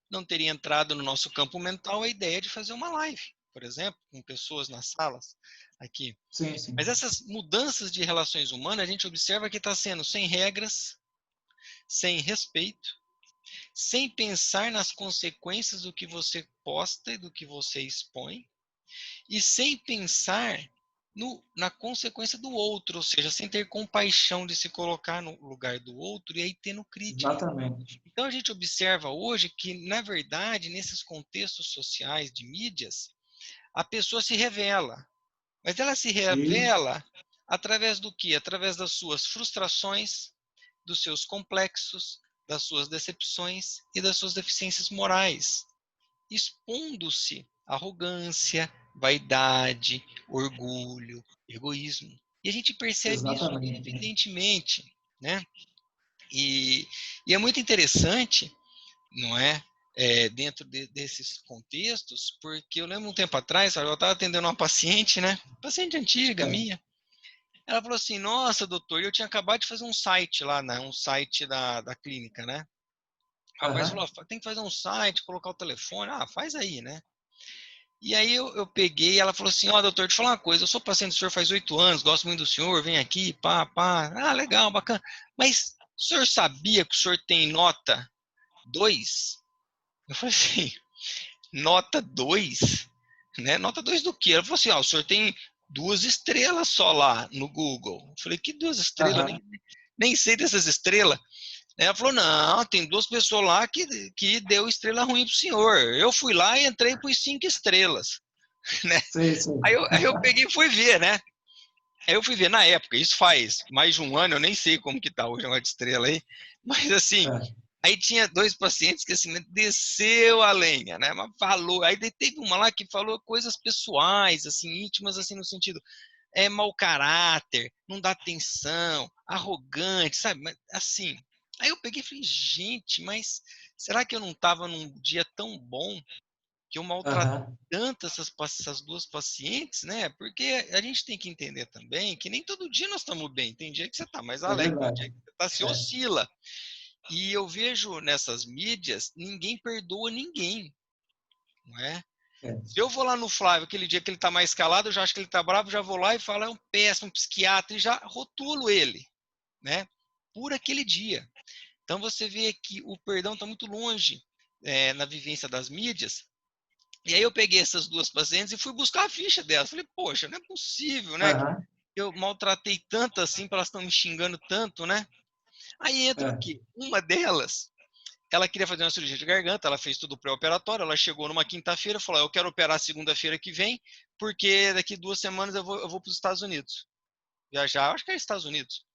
não teria entrado no nosso campo mental a ideia de fazer uma live, por exemplo, com pessoas nas salas aqui. Sim, sim. Mas essas mudanças de relações humanas, a gente observa que está sendo sem regras, sem respeito, sem pensar nas consequências do que você posta e do que você expõe, e sem pensar na consequência do outro, ou seja, sem ter compaixão de se colocar no lugar do outro e aí tendo crítica. Exatamente. Então a gente observa hoje que, na verdade, nesses contextos sociais de mídias, a pessoa se revela. Mas ela se revela através do quê? Através das suas frustrações, dos seus complexos, das suas decepções e das suas deficiências morais, expondo-se arrogância, vaidade, orgulho, egoísmo. E a gente percebe isso evidentemente, né? E é muito interessante, não é? Dentro desses contextos, porque eu lembro um tempo atrás, eu estava atendendo uma paciente, né? Paciente antiga minha. Ela falou assim: nossa, doutor, eu tinha acabado de fazer um site lá, né? Um site da clínica, né? O rapaz falou: tem que fazer um site, colocar o telefone. Ah, faz aí, né? E aí eu peguei, ela falou assim: ó, doutor, deixa eu falar uma coisa, eu sou paciente do senhor faz 8 anos, gosto muito do senhor, vem aqui, pá, pá. Ah, legal, bacana. Mas o senhor sabia que o senhor tem nota 2? Eu falei assim: nota 2? Né? Nota 2 do quê? Ela falou assim: ó, o senhor tem 2 estrelas só lá no Google. Eu falei: que 2 estrelas? Nem sei dessas estrelas. Ela falou: não, tem 2 pessoas lá que deu estrela ruim pro senhor. Eu fui lá e entrei por 5 estrelas. Né? Sim, sim. Aí eu peguei e fui ver, né? Aí eu fui ver na época, isso faz mais de um ano, eu nem sei como que tá hoje a de estrela aí, mas assim, aí tinha 2 pacientes que assim, desceu a lenha, né? Mas falou, aí teve uma lá que falou coisas pessoais, assim, íntimas, assim, no sentido, mau caráter, não dá atenção, arrogante, sabe? Mas, assim, aí eu peguei e falei, gente, mas será que eu não estava num dia tão bom que eu maltratei Aham. tanto essas duas pacientes, né? Porque a gente tem que entender também que nem todo dia nós estamos bem. Tem dia que você está mais É alegre, tem verdade. dia que você tá, se É, oscila. E eu vejo nessas mídias, ninguém perdoa ninguém, não é? é, Se eu vou lá no Flávio, aquele dia que ele está mais calado, eu já acho que ele está bravo, já vou lá e falo, é um péssimo psiquiatra, e já rotulo ele, né? Por aquele dia. Então você vê que o perdão está muito longe na vivência das mídias. E aí eu peguei essas duas pacientes e fui buscar a ficha delas. Falei, poxa, não é possível, né? Que aham, eu maltratei tanto assim, para elas estão me xingando tanto, né? Aí entra o é, quê? Uma delas, ela queria fazer uma cirurgia de garganta, ela fez tudo pré-operatório, ela chegou numa quinta-feira e falou, eu quero operar segunda-feira que vem, porque daqui 2 semanas eu vou para os Estados Unidos. Viajar, acho que é Estados Unidos.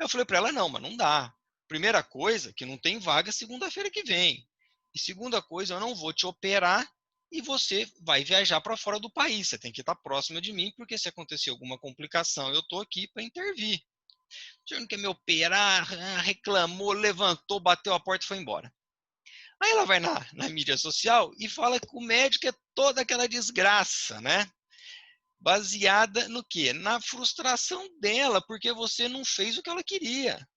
Eu falei para ela, não, mas não dá. Primeira coisa, que não tem vaga segunda-feira que vem. E segunda coisa, eu não vou te operar e você vai viajar para fora do país. Você tem que estar próxima de mim, porque se acontecer alguma complicação, eu estou aqui para intervir. O senhor não quer me operar, reclamou, levantou, bateu a porta e foi embora. Aí ela vai na mídia social e fala que o médico é toda aquela desgraça, né? Baseada no quê? Na frustração dela, porque você não fez o que ela queria.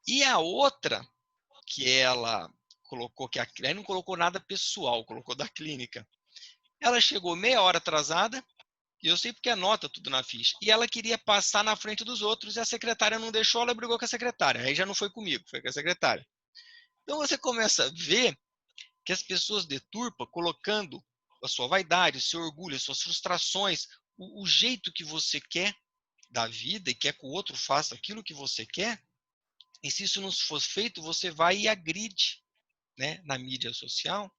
E a outra, que ela colocou, que aí não colocou nada pessoal, colocou da clínica. Ela chegou meia hora atrasada, e eu sei porque anota tudo na ficha. E ela queria passar na frente dos outros, e a secretária não deixou, ela brigou com a secretária. Aí já não foi comigo, foi com a secretária. Então você começa a ver que as pessoas deturpam colocando a sua vaidade, o seu orgulho, as suas frustrações, o jeito que você quer da vida e quer que o outro faça aquilo que você quer. E se isso não for feito, você vai e agride, né, na mídia social.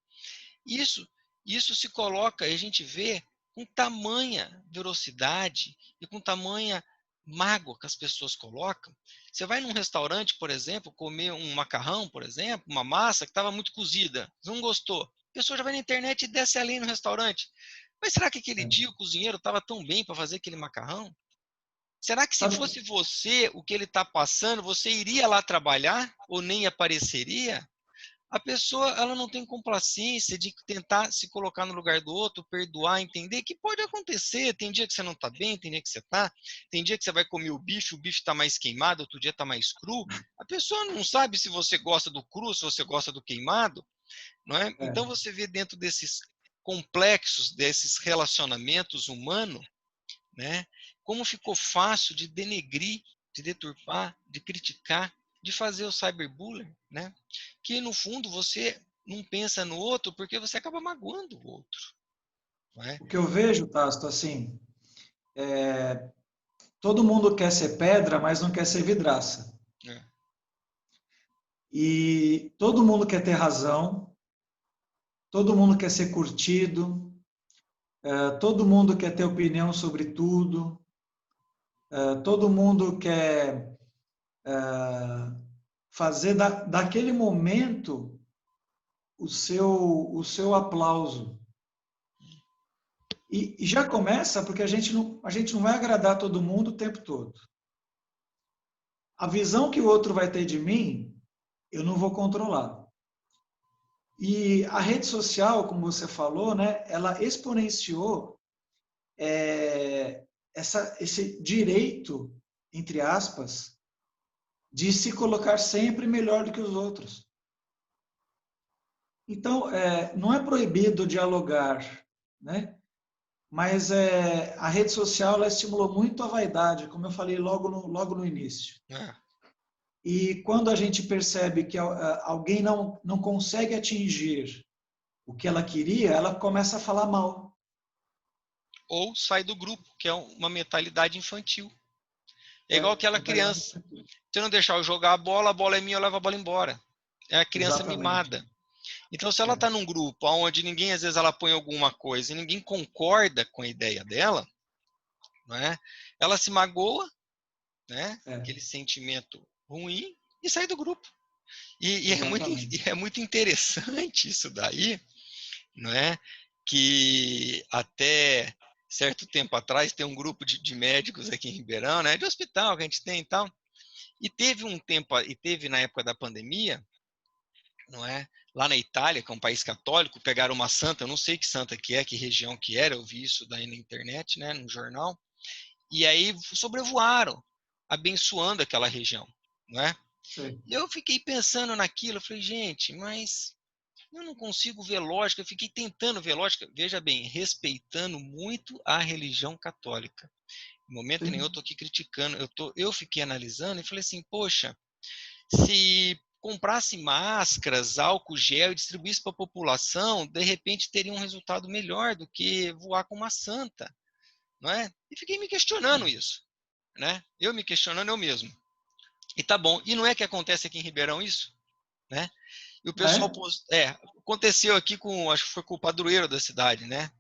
Isso, isso se coloca, e a gente vê com tamanha velocidade e com tamanha mágoa que as pessoas colocam. Você vai num restaurante, por exemplo, comer um macarrão, por exemplo, uma massa que estava muito cozida, não gostou. A pessoa já vai na internet e desce ali no restaurante. Mas será que aquele é. dia o cozinheiro estava tão bem para fazer aquele macarrão? Será que se Sabe, fosse você o que ele está passando, você iria lá trabalhar ou nem apareceria? A pessoa ela não tem complacência de tentar se colocar no lugar do outro, perdoar, entender que pode acontecer. Tem dia que você não está bem, tem dia que você está, tem dia que você vai comer o bicho está mais queimado, outro dia está mais cru. A pessoa não sabe se você gosta do cru, se você gosta do queimado, não é? Então é, você vê dentro desses complexos, desses relacionamentos humanos, né? Como ficou fácil de denegrir, de deturpar, de criticar, de fazer o cyberbullying, né? Que no fundo você não pensa no outro porque você acaba magoando o outro, não é? o que eu vejo, Tasto, assim, todo mundo quer ser pedra, mas não quer ser vidraça. É. E todo mundo quer ter razão, todo mundo quer ser curtido, todo mundo quer ter opinião sobre tudo, todo mundo quer fazer daquele momento o seu aplauso. E já começa porque a gente não vai agradar todo mundo o tempo todo. A visão que o outro vai ter de mim, eu não vou controlar. E a rede social, como você falou, né, ela exponenciou esse direito, entre aspas, de se colocar sempre melhor do que os outros. Então, não é proibido dialogar, né? Mas a rede social ela estimulou muito a vaidade, como eu falei logo no início. É. E quando a gente percebe que alguém não consegue atingir o que ela queria, ela começa a falar mal. Ou sai do grupo, que é uma mentalidade infantil. É igual É, aquela mentalidade criança. infantil. Se eu não deixar eu jogar a bola é minha, eu levo a bola embora. É a criança Exatamente. mimada. Então, se ela É, está num grupo onde ninguém, às vezes, ela põe alguma coisa e ninguém concorda com a ideia dela, não é? Ela se magoa, né? é, Aquele sentimento ruim e sai do grupo. E é muito, e exatamente. é muito interessante isso daí, não é? Que até certo tempo atrás tem um grupo de médicos aqui em Ribeirão, né? De hospital que a gente tem e tal. E teve um tempo, e teve na época da pandemia, não é? Lá na Itália, que é um país católico, pegaram uma santa, eu não sei que santa que é, que região que era, eu vi isso daí na internet, né, no jornal, e aí sobrevoaram, abençoando aquela região, não é? Sim. E eu fiquei pensando naquilo, eu falei, gente, mas eu não consigo ver lógica, eu fiquei tentando ver lógica, veja bem, respeitando muito a religião católica. Em momento nenhum eu Sim. estou aqui criticando, eu fiquei analisando e falei assim, poxa, se comprasse máscaras, álcool gel e distribuísse para a população, de repente teria um resultado melhor do que voar com uma santa, não é? E fiquei me questionando isso, né? Eu me questionando eu mesmo. E tá bom. E não é que acontece aqui em Ribeirão isso, né? E o pessoal É? aconteceu aqui com, acho que foi com o padroeiro da cidade, né?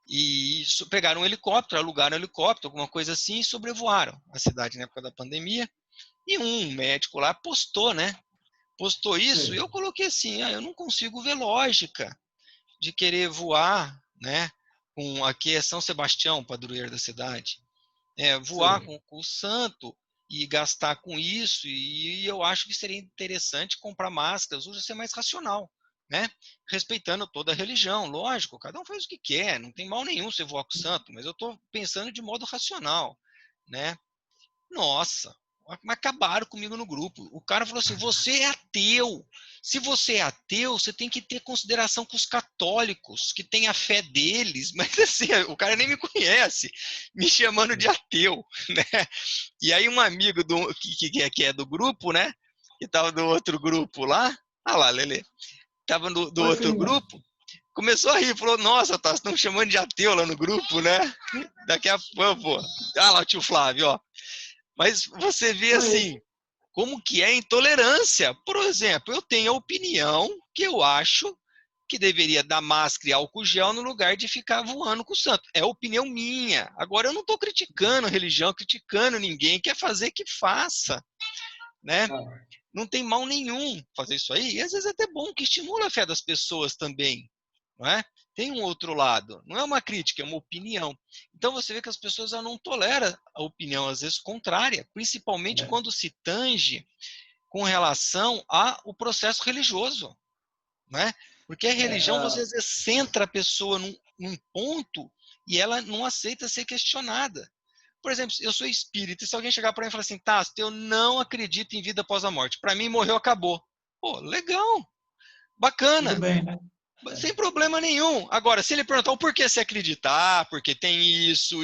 E isso, pegaram um helicóptero, alugaram um helicóptero, alguma coisa assim, e sobrevoaram a cidade na época da pandemia. E um médico lá postou, né? Postou isso, e Sim. eu coloquei assim, eu não consigo ver lógica de querer voar, né? Com, aqui é São Sebastião, padroeiro da cidade, voar Sim. com o santo e gastar com isso, e eu acho que seria interessante comprar máscaras, usa ser mais racional, né? Respeitando toda a religião, lógico, cada um faz o que quer, não tem mal nenhum você voar com o santo, mas eu estou pensando de modo racional, né? Nossa, acabaram comigo no grupo. O cara falou assim: você é ateu. Se você é ateu, você tem que ter consideração com os católicos, que têm a fé deles. Mas assim, o cara nem me conhece, me chamando de ateu, né? E aí um amigo que é do grupo, né? Que estava do outro grupo lá, ah lá, Lele, estava do Oi, outro filhinha. grupo, começou a rir, falou: nossa, tá, estão chamando de ateu lá no grupo, né? Daqui a pouco, pô. Ah lá, o tio Flávio, ó. Mas você vê Oi. assim, como que é intolerância. Por exemplo, eu tenho a opinião que eu acho que deveria dar máscara e álcool gel no lugar de ficar voando com o santo. É opinião minha. Agora, eu não estou criticando religião, criticando ninguém. Quer fazer, que faça, né? Ah, Não tem mal nenhum fazer isso aí. E às vezes é até bom, que estimula a fé das pessoas também, não é? Tem um outro lado. Não é uma crítica, é uma opinião. Então você vê que as pessoas já não toleram a opinião, às vezes, contrária, principalmente é. quando se tange com relação ao processo religioso, não é? Porque a É, religião, você às vezes centra a pessoa num ponto e ela não aceita ser questionada. Por exemplo, eu sou espírita, e se alguém chegar para mim e falar assim, tá, eu não acredito em vida após a morte. Para mim, morreu, acabou. Pô, legal, tudo bacana, bem, né? É. sem problema nenhum. Agora, se ele perguntar o porquê você acreditar, porque tem isso,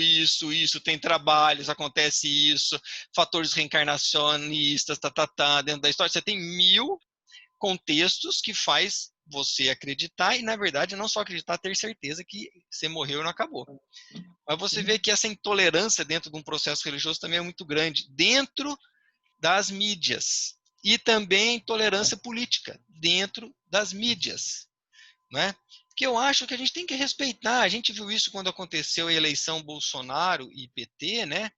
tem trabalhos, acontece isso, fatores reencarnacionistas, dentro da história, você tem 1000 contextos que faz você acreditar e, na verdade, não só acreditar, ter certeza que você morreu e não acabou. Mas você vê Sim. que essa intolerância dentro de um processo religioso também é muito grande, dentro das mídias. E também intolerância política, dentro das mídias, né? Que eu acho que a gente tem que respeitar. A gente viu isso quando aconteceu a eleição Bolsonaro e PT, né?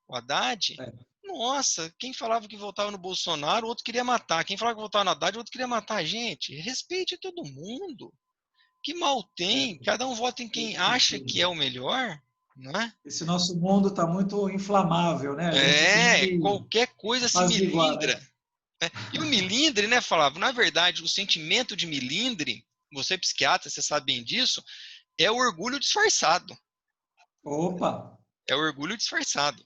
O Haddad. É. Nossa, quem falava que votava no Bolsonaro, o outro queria matar. Quem falava que votava no Haddad, o outro queria matar a gente. Respeite todo mundo. Que mal É. tem? Cada um vota em quem acha que é o melhor, não é? Esse nosso mundo está muito inflamável, né? A gente tem que Qualquer coisa se apaziguar, melindra. né? Né? E o milindre, né, Flávio? Na verdade, o sentimento de milindre, você é psiquiatra, você sabe bem disso, é o orgulho disfarçado. Opa! É o orgulho disfarçado.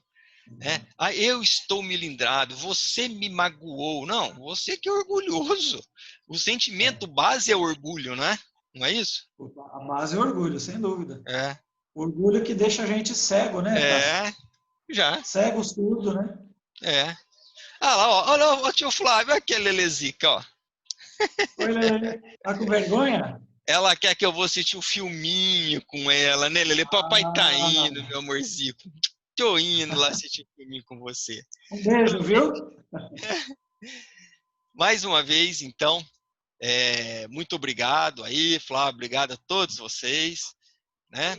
Né? Ah, eu estou milindrado, você me magoou. Não, você que é orgulhoso. O sentimento É. base é o orgulho, não é? Não é isso? A base é orgulho, sem dúvida. É, Orgulho que deixa a gente cego, né, Tássio? é, já, Cego, surdo, né? é. Ah lá, ó, olha o tio Flávio, olha aquele Lelezica, ó. Oi, Lelê. Tá com vergonha? Ela quer que eu vou assistir um filminho com ela, né, Lele? Papai tá indo, Ah, meu amorzico. Tô indo lá assistir um filminho com você. um beijo, viu? Mais uma vez, então, muito obrigado aí, Flávio, obrigado a todos vocês, né?